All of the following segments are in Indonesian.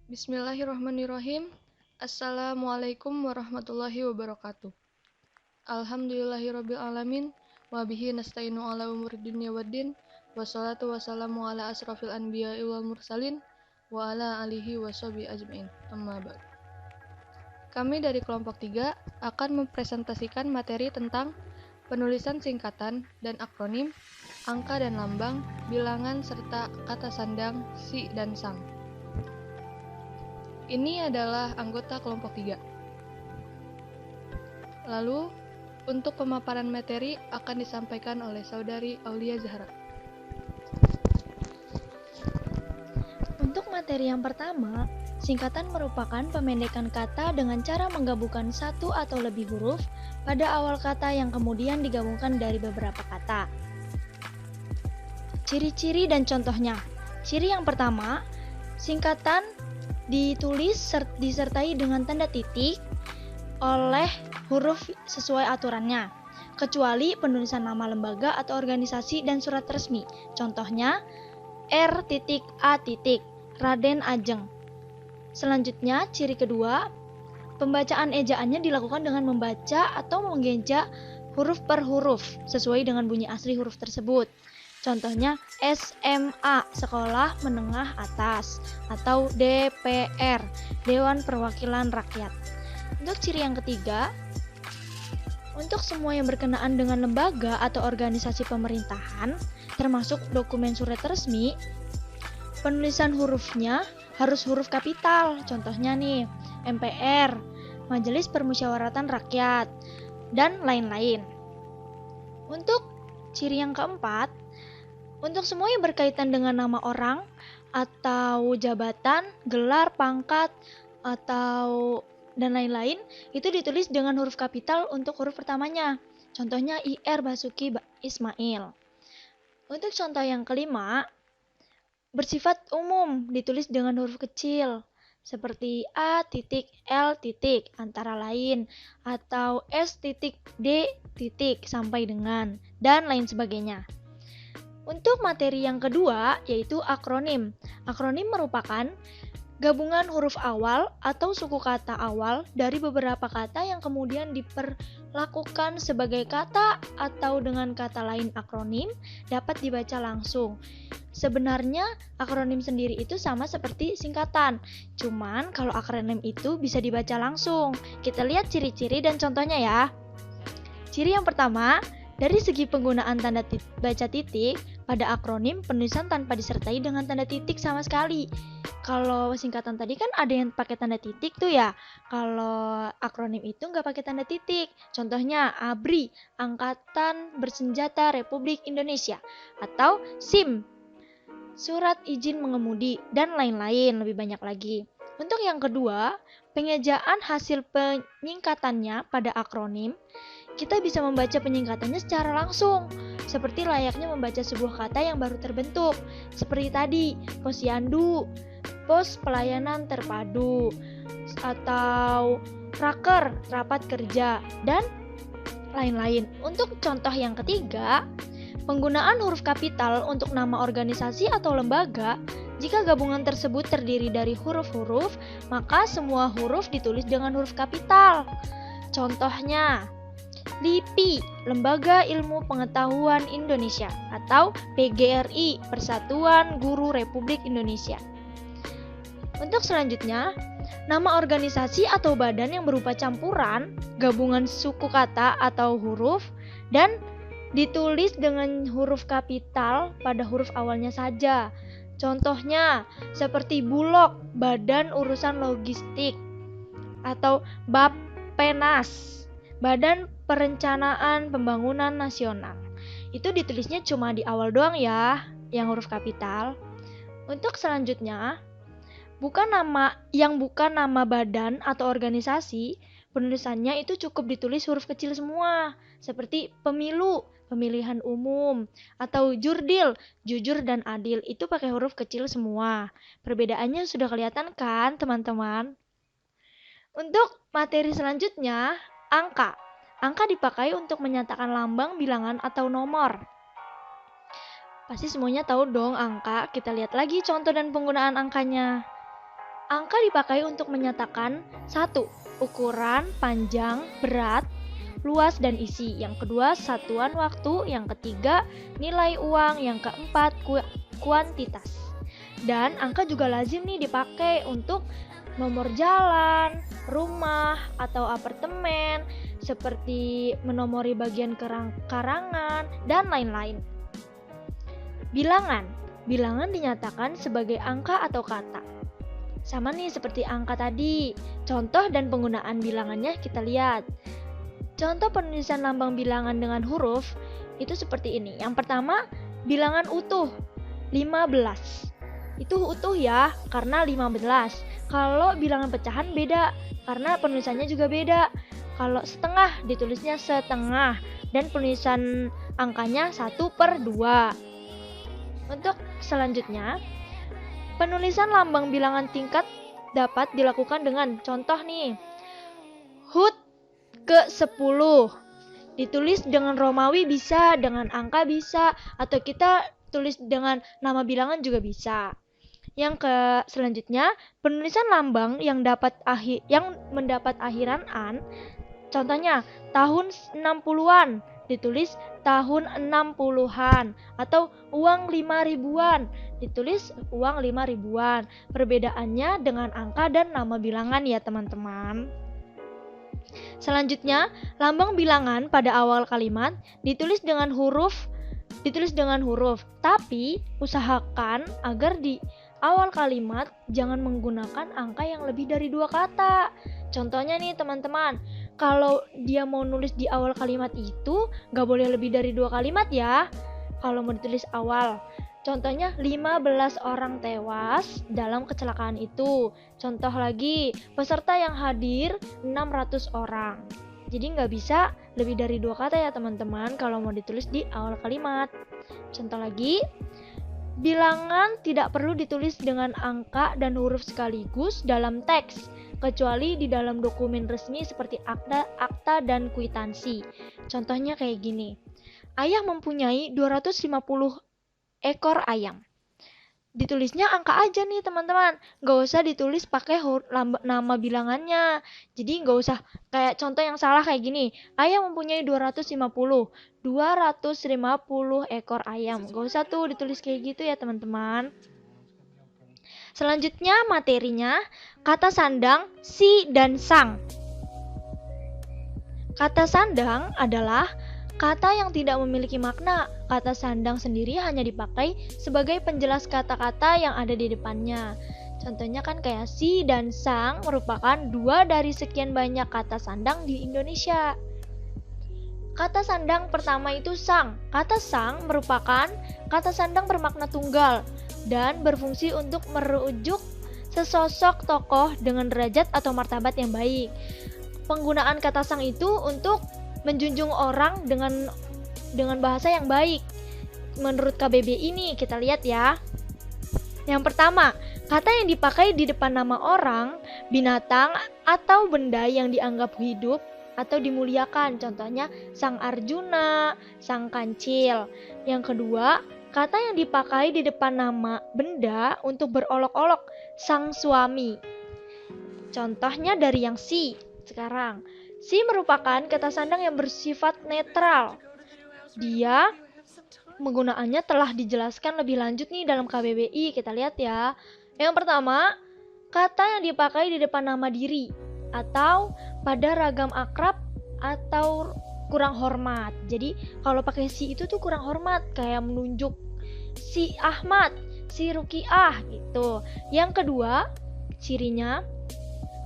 Bismillahirrahmanirrahim. Assalamualaikum warahmatullahi wabarakatuh. Alhamdulillahirabbil alamin wa bihi nasta'inu ala umuri dunya waddin wassalatu wassalamu ala asrafil anbiya'i wal mursalin wa ala alihi washabihi ajmain. Amma ba'd. Kami dari kelompok 3 akan mempresentasikan materi tentang penulisan singkatan dan akronim, angka dan lambang, bilangan serta kata sandang, si dan sang. Ini adalah anggota kelompok 3. Lalu, untuk pemaparan materi akan disampaikan oleh Saudari Aulia Zahra. Untuk materi yang pertama, singkatan merupakan pemendekan kata dengan cara menggabungkan satu atau lebih huruf pada awal kata yang kemudian digabungkan dari beberapa kata. Ciri-ciri dan contohnya. Ciri yang pertama, singkatan ditulis disertai dengan tanda titik oleh huruf sesuai aturannya, kecuali penulisan nama lembaga atau organisasi dan surat resmi. Contohnya, R.A. Raden Ajeng. Selanjutnya, ciri kedua, pembacaan ejaannya dilakukan dengan membaca atau mengeja huruf per huruf sesuai dengan bunyi asli huruf tersebut. Contohnya SMA, Sekolah Menengah Atas, atau DPR, Dewan Perwakilan Rakyat. Untuk ciri yang ketiga, untuk semua yang berkenaan dengan lembaga atau organisasi pemerintahan, termasuk dokumen surat resmi, penulisan hurufnya harus huruf kapital. Contohnya nih, MPR, Majelis Permusyawaratan Rakyat, dan lain-lain. Untuk ciri yang keempat, untuk semua yang berkaitan dengan nama orang atau jabatan, gelar, pangkat, atau dan lain-lain, itu ditulis dengan huruf kapital untuk huruf pertamanya. Contohnya IR Basuki Ismail. Untuk contoh yang kelima, bersifat umum ditulis dengan huruf kecil seperti A.L. antara lain, atau S.D. sampai dengan, dan lain sebagainya. Untuk materi yang kedua, yaitu akronim. Akronim merupakan gabungan huruf awal atau suku kata awal dari beberapa kata yang kemudian diperlakukan sebagai kata atau dengan kata lain. Akronim dapat dibaca langsung. Sebenarnya akronim sendiri itu sama seperti singkatan, cuman kalau akronim itu bisa dibaca langsung. Kita lihat ciri-ciri dan contohnya ya. Ciri yang pertama, dari segi penggunaan tanda baca titik, pada akronim penulisan tanpa disertai dengan tanda titik sama sekali. Kalau singkatan tadi kan ada yang pakai tanda titik tuh ya. Kalau akronim itu nggak pakai tanda titik. Contohnya ABRI, Angkatan Bersenjata Republik Indonesia, atau SIM, Surat Izin Mengemudi, dan lain-lain, lebih banyak lagi. Untuk yang kedua, pengejaan hasil penyingkatannya pada akronim, kita bisa membaca penyingkatannya secara langsung, seperti layaknya membaca sebuah kata yang baru terbentuk, seperti tadi, Posyandu, Pos Pelayanan Terpadu, atau Raker, Rapat Kerja, dan lain-lain. Untuk contoh yang ketiga, penggunaan huruf kapital untuk nama organisasi atau lembaga, jika gabungan tersebut terdiri dari huruf-huruf, maka semua huruf ditulis dengan huruf kapital. Contohnya, LIPI, Lembaga Ilmu Pengetahuan Indonesia, atau PGRI, Persatuan Guru Republik Indonesia. Untuk selanjutnya, nama organisasi atau badan yang berupa campuran, gabungan suku kata atau huruf, dan ditulis dengan huruf kapital pada huruf awalnya saja. Contohnya, seperti Bulog, Badan Urusan Logistik, atau Bappenas, Badan Perencanaan Pembangunan Nasional. Itu ditulisnya cuma di awal doang ya, yang huruf kapital. Untuk selanjutnya, bukan nama badan atau organisasi, penulisannya itu cukup ditulis huruf kecil semua, seperti pemilu, pemilihan umum, atau jurdil, jujur dan adil, itu pakai huruf kecil semua. Perbedaannya sudah kelihatan kan, teman-teman? Untuk materi selanjutnya, angka. Angka dipakai untuk menyatakan lambang, bilangan, atau nomor. Pasti semuanya tahu dong angka, kita lihat lagi contoh dan penggunaan angkanya. Angka dipakai untuk menyatakan satu, ukuran, panjang, berat, luas dan isi. Yang kedua, satuan waktu. Yang ketiga, nilai uang. Yang keempat, kuantitas. Dan angka juga lazim nih dipakai untuk nomor jalan, rumah, atau apartemen, seperti menomori bagian karangan, dan lain-lain. Bilangan. Bilangan dinyatakan sebagai angka atau kata. Sama nih seperti angka tadi. Contoh dan penggunaan bilangannya kita lihat. Contoh penulisan lambang bilangan dengan huruf itu seperti ini. Yang pertama, bilangan utuh 15. Itu utuh ya, karena 15. Kalau bilangan pecahan beda, karena penulisannya juga beda. Kalau setengah ditulisnya setengah, dan penulisan angkanya 1/2. Untuk selanjutnya, penulisan lambang bilangan tingkat dapat dilakukan dengan contoh nih. HUT ke-10. Ditulis dengan Romawi bisa, dengan angka bisa, atau kita tulis dengan nama bilangan juga bisa. Yang selanjutnya, penulisan lambang yang mendapat akhiran an. Contohnya, tahun 60-an ditulis tahun 60-an, atau uang 5 ribuan ditulis uang 5 ribuan. Perbedaannya dengan angka dan nama bilangan ya teman-teman. Selanjutnya, lambang bilangan pada awal kalimat ditulis dengan huruf, tapi usahakan agar di awal kalimat jangan menggunakan angka yang lebih dari 2 kata. Contohnya nih teman-teman, kalau dia mau nulis di awal kalimat itu gak boleh lebih dari 2 kalimat ya, kalau mau ditulis awal. Contohnya 15 orang tewas dalam kecelakaan itu. Contoh lagi, peserta yang hadir 600 orang. Jadi gak bisa lebih dari 2 kata ya teman-teman kalau mau ditulis di awal kalimat. Contoh lagi, bilangan tidak perlu ditulis dengan angka dan huruf sekaligus dalam teks, kecuali di dalam dokumen resmi seperti akta dan kwitansi. Contohnya kayak gini. Ayah mempunyai 250 ekor ayam. Ditulisnya angka aja nih teman-teman, gak usah ditulis pakai nama bilangannya. Jadi gak usah kayak contoh yang salah kayak gini, ayah mempunyai 250 ekor ayam. Gak usah tuh ditulis kayak gitu ya teman-teman. Selanjutnya materinya, kata sandang, si dan sang. Kata sandang adalah kata yang tidak memiliki makna. Kata sandang sendiri hanya dipakai sebagai penjelas kata-kata yang ada di depannya. Contohnya kan kayak si dan sang merupakan 2 dari sekian banyak kata sandang di Indonesia. Kata sandang pertama itu sang. Kata sang merupakan kata sandang bermakna tunggal dan berfungsi untuk merujuk sesosok tokoh dengan derajat atau martabat yang baik. Penggunaan kata sang itu untuk menjunjung orang dengan bahasa yang baik. Menurut KBBI ini kita lihat ya. Yang pertama, kata yang dipakai di depan nama orang, binatang, atau benda yang dianggap hidup atau dimuliakan. Contohnya Sang Arjuna, Sang Kancil. Yang kedua, kata yang dipakai di depan nama benda untuk berolok-olok, Sang Suami. Contohnya dari yang si sekarang. Si merupakan kata sandang yang bersifat netral. Dia penggunaannya telah dijelaskan lebih lanjut nih dalam KBBI. Kita lihat ya. Yang pertama, kata yang dipakai di depan nama diri atau pada ragam akrab atau kurang hormat. Jadi kalau pakai si itu tuh kurang hormat, kayak menunjuk si Ahmad, si Rukiah gitu. Yang kedua, cirinya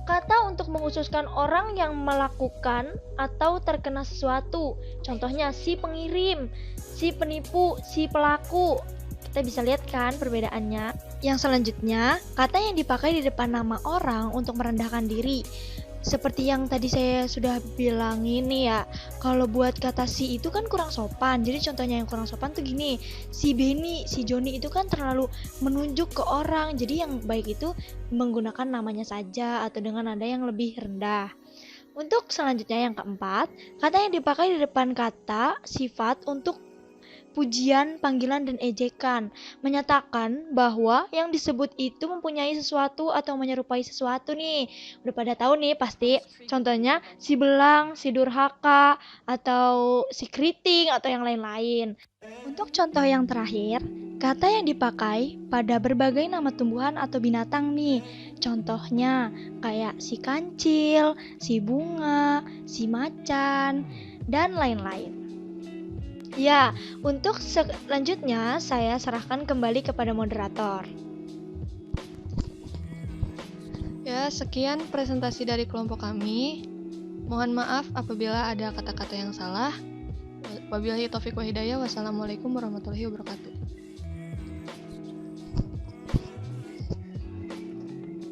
kata untuk mengkhususkan orang yang melakukan atau terkena sesuatu. Contohnya si pengirim, si penipu, si pelaku. Kita bisa lihat kan perbedaannya. Yang selanjutnya, kata yang dipakai di depan nama orang untuk merendahkan diri. Seperti yang tadi saya sudah bilang ini ya, kalau buat kata si itu kan kurang sopan. Jadi contohnya yang kurang sopan tuh gini, si Benny, si Joni itu kan terlalu menunjuk ke orang. Jadi yang baik itu menggunakan namanya saja atau dengan nada yang lebih rendah. Untuk selanjutnya yang keempat, kata yang dipakai di depan kata sifat untuk pujian, panggilan, dan ejekan, menyatakan bahwa yang disebut itu mempunyai sesuatu atau menyerupai sesuatu nih. Udah pada tahu nih pasti. Contohnya si belang, si durhaka, atau si keriting, atau yang lain-lain. Untuk contoh yang terakhir, kata yang dipakai pada berbagai nama tumbuhan atau binatang nih. Contohnya kayak si kancil, si bunga, si macan, dan lain-lain. Ya, untuk selanjutnya saya serahkan kembali kepada moderator. Ya, sekian presentasi dari kelompok kami. Mohon maaf apabila ada kata-kata yang salah. Wabillahi taufiq wa hidayah. Wassalamualaikum warahmatullahi wabarakatuh.